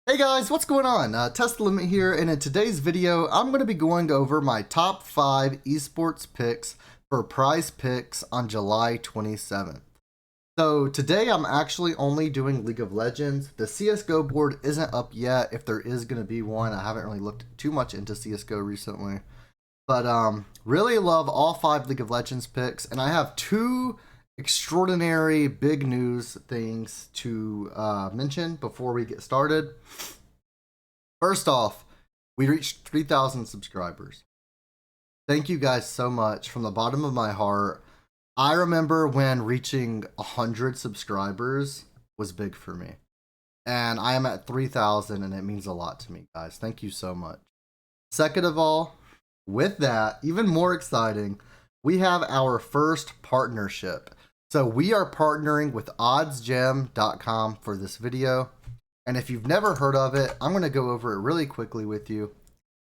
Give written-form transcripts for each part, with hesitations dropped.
Hey guys, what's going on? Test the Limit here, and in today's video, I'm going to be going over my top 5 esports picks for Prize Picks on July 27th. So today I'm actually only doing League of Legends. The CSGO board isn't up yet, if there is going to be one. I haven't really looked too much into CSGO recently. But really love all 5 League of Legends picks, and I have 2 extraordinary big news things to mention before we get started. First off, we reached 3,000 subscribers. Thank you guys so much from the bottom of my heart. I remember when reaching 100 subscribers was big for me. And I am at 3,000 and it means a lot to me, guys. Thank you so much. Second of all, with that, even more exciting, we have our first partnership. So we are partnering with OddsJam.com for this video. And if you've never heard of it, I'm going to go over it really quickly with you.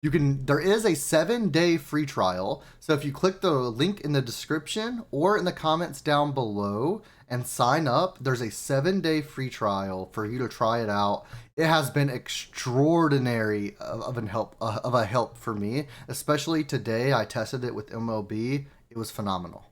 There is a 7-day free trial. So if you click the link in the description or in the comments down below and sign up, there's a 7-day free trial for you to try it out. It has been extraordinary of a help for me, especially today. I tested it with MLB. It was phenomenal.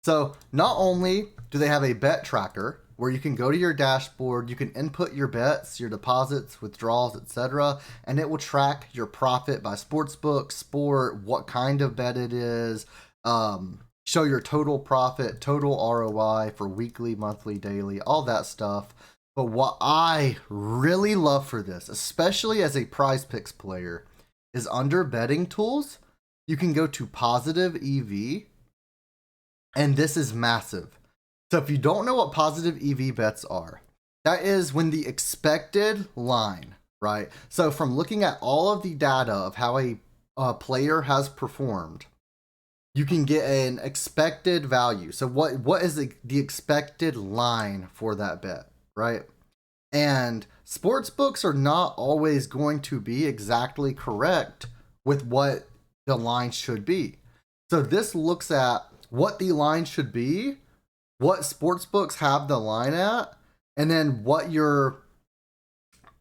So not only do they have a bet tracker where you can go to your dashboard, you can input your bets, your deposits, withdrawals, etc., and it will track your profit by sportsbook, sport, what kind of bet it is, show your total profit, total ROI for weekly, monthly, daily, all that stuff. But what I really love for this, especially as a PrizePicks player, is under betting tools, you can go to positive EV, and this is massive. So if you don't know what positive EV bets are, that is when the expected line, right? So from looking at all of the data of how a player has performed, you can get an expected value. So what is the expected line for that bet, right? And sports books are not always going to be exactly correct with what the line should be. So this looks at what the line should be, what sports books have the line at, and then what your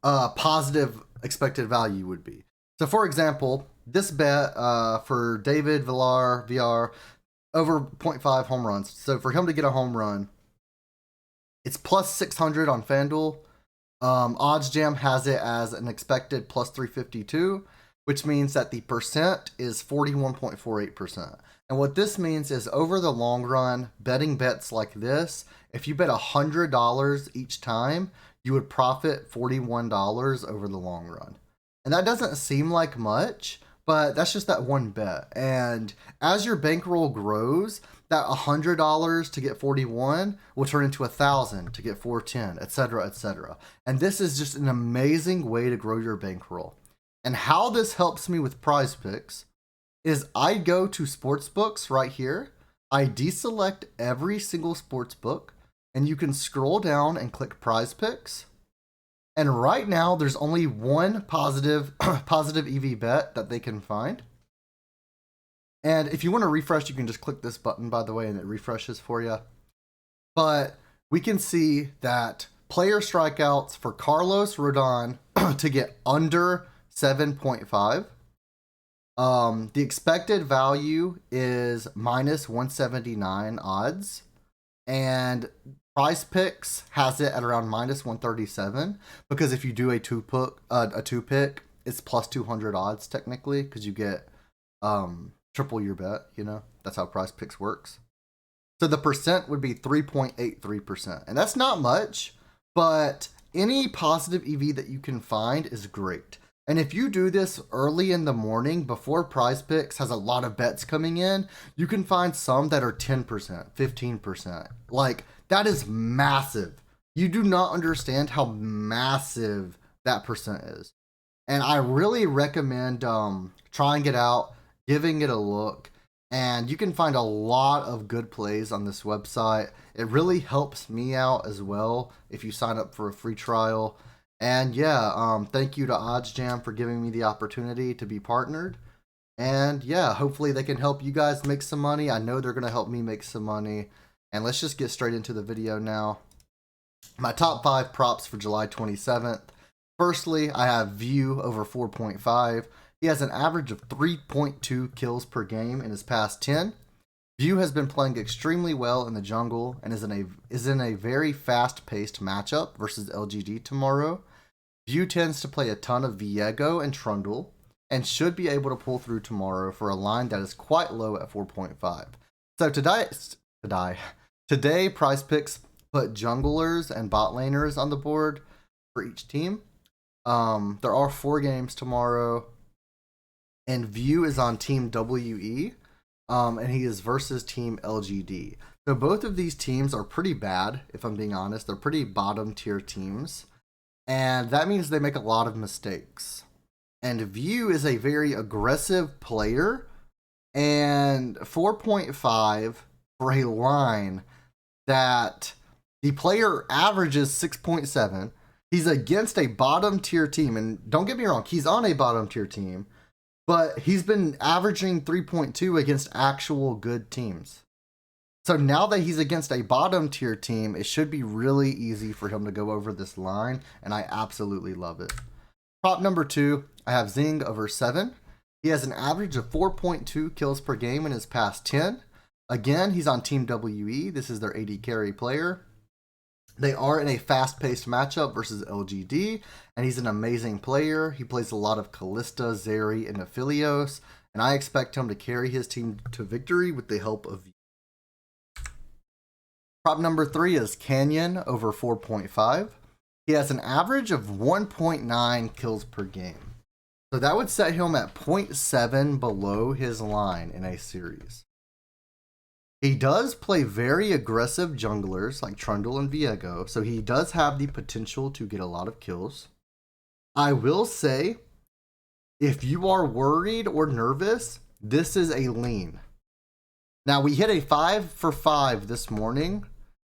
positive expected value would be. So for example, this bet for David Villar VR over 0.5 home runs. So for him to get a home run, it's plus 600 on FanDuel. OddsJam has it as an expected plus 352, which means that the percent is 41.48%. And what this means is over the long run, betting bets like this, if you bet $100 each time, you would profit $41 over the long run. And that doesn't seem like much, but that's just that one bet. And as your bankroll grows, that $100 to get 41 will turn into 1,000 to get 410, etc., etc. And this is just an amazing way to grow your bankroll. And how this helps me with PrizePicks is I go to sportsbooks right here. I deselect every single sportsbook, and you can scroll down and click PrizePicks. And right now, there's only one positive EV bet that they can find. And if you want to refresh, you can just click this button, by the way, and it refreshes for you. But we can see that player strikeouts for Carlos Rodon to get under 7.5. The expected value is minus 179 odds, and PrizePicks has it at around minus 137, because if you do a two pick, it's plus 200 odds technically, because you get triple your bet. You know, that's how PrizePicks works. So the percent would be 3.83%, and that's not much, but any positive EV that you can find is great. And if you do this early in the morning before PrizePicks has a lot of bets coming in, you can find some that are 10%, 15%. Like, that is massive. You do not understand how massive that percent is. And I really recommend trying it out, giving it a look. And you can find a lot of good plays on this website. It really helps me out as well if you sign up for a free trial. And yeah, thank you to OddsJam for giving me the opportunity to be partnered. And yeah, hopefully they can help you guys make some money. I know they're going to help me make some money. And let's just get straight into the video now. My top 5 props for July 27th. Firstly, I have View over 4.5. He has an average of 3.2 kills per game in his past 10. View has been playing extremely well in the jungle and is in a very fast-paced matchup versus LGD tomorrow. View tends to play a ton of Viego and Trundle and should be able to pull through tomorrow for a line that is quite low at 4.5. So today PrizePicks put junglers and bot laners on the board for each team. There are 4 games tomorrow, and View is on Team WE. And he is versus Team LGD. So both of these teams are pretty bad, if I'm being honest. They're pretty bottom tier teams. And that means they make a lot of mistakes. And View is a very aggressive player. And 4.5 for a line that the player averages 6.7. He's against a bottom tier team. And don't get me wrong, he's on a bottom tier team. But he's been averaging 3.2 against actual good teams. So now that he's against a bottom tier team, it should be really easy for him to go over this line, and I absolutely love it. Prop number 2, I have Xing Over 7. He has an average of 4.2 kills per game in his past 10. Again, he's on Team WE. This is their AD carry player. They are in a fast-paced matchup versus LGD, and he's an amazing player. He plays a lot of Kalista, Zeri, and Aphelios, and I expect him to carry his team to victory with the help of View. Prop number 3 is Canyon over 4.5. He has an average of 1.9 kills per game. So that would set him at 0.7 below his line in a series. He does play very aggressive junglers like Trundle and Viego, so he does have the potential to get a lot of kills. I will say, if you are worried or nervous, this is a lean. Now, we hit a 5 for 5 this morning,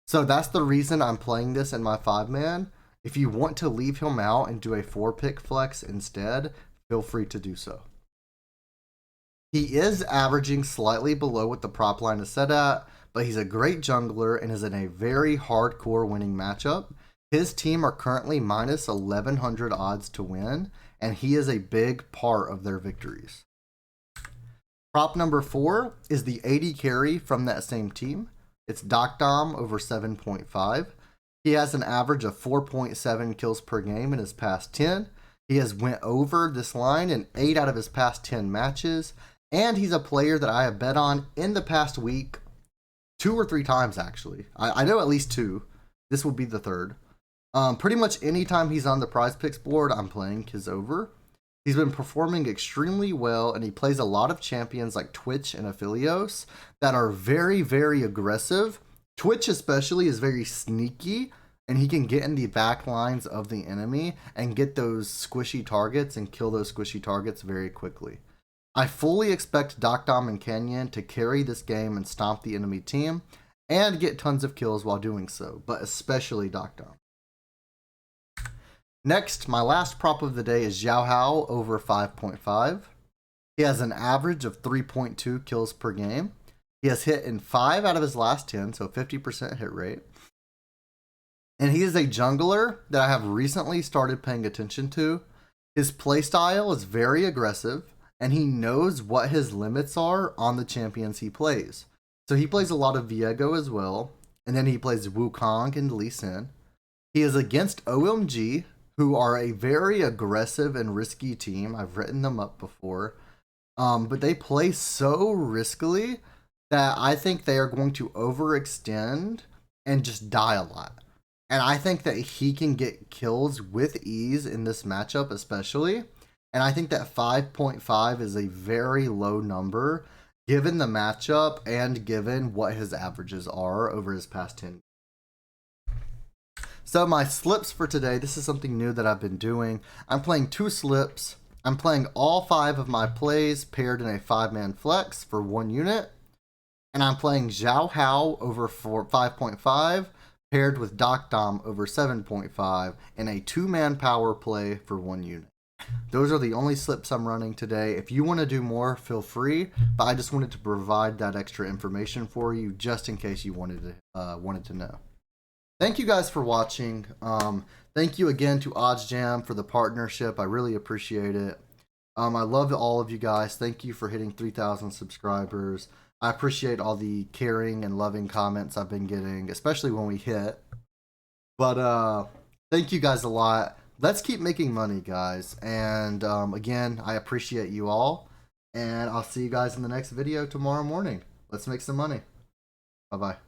so that's the reason I'm playing this in my 5-man. If you want to leave him out and do a 4-pick flex instead, feel free to do so. He is averaging slightly below what the prop line is set at, but he's a great jungler and is in a very hardcore winning matchup. His team are currently minus 1100 odds to win, and he is a big part of their victories. Prop number 4 is the AD carry from that same team. It's Deokdam over 7.5. He has an average of 4.7 kills per game in his past 10. He has went over this line in 8 out of his past 10 matches. And he's a player that I have bet on in the past week 2 or 3 times, actually. I know at least 2. This will be the 3rd. Pretty much anytime he's on the PrizePicks board, I'm playing his over. He's been performing extremely well, and he plays a lot of champions like Twitch and Aphelios that are very, very aggressive. Twitch especially is very sneaky, and he can get in the back lines of the enemy and get those squishy targets and kill those squishy targets very quickly. I fully expect Deokdam and Canyon to carry this game and stomp the enemy team and get tons of kills while doing so, but especially Deokdam. Next, my last prop of the day is Xiaohao over 5.5. He has an average of 3.2 kills per game. He has hit in 5 out of his last 10, so 50% hit rate. And he is a jungler that I have recently started paying attention to. His playstyle is very aggressive, and he knows what his limits are on the champions he plays. So he plays a lot of Viego as well, and then he plays Wukong and Lee Sin. He is against OMG, who are a very aggressive and risky team. I've written them up before. But they play so riskily that I think they are going to overextend and just die a lot. And I think that he can get kills with ease in this matchup especially. And I think that 5.5 is a very low number given the matchup and given what his averages are over his past 10. So my slips for today, this is something new that I've been doing. I'm playing 2 slips. I'm playing all 5 of my plays paired in a 5-man flex for 1 unit. And I'm playing Xiaohao over 5.5 paired with Deokdam over 7.5 in a 2-man power play for 1 unit. Those are the only slips I'm running today. If you want to do more, feel free, but I just wanted to provide that extra information for you just in case you wanted to know. thank you guys for watching. Thank you again to OddsJam for the partnership. I really appreciate it. I love all of you guys. Thank you for hitting 3,000 subscribers. I appreciate all the caring and loving comments I've been getting, especially when we hit. But thank you guys a lot. Let's keep making money, guys. And again, I appreciate you all. And I'll see you guys in the next video tomorrow morning. Let's make some money. Bye-bye.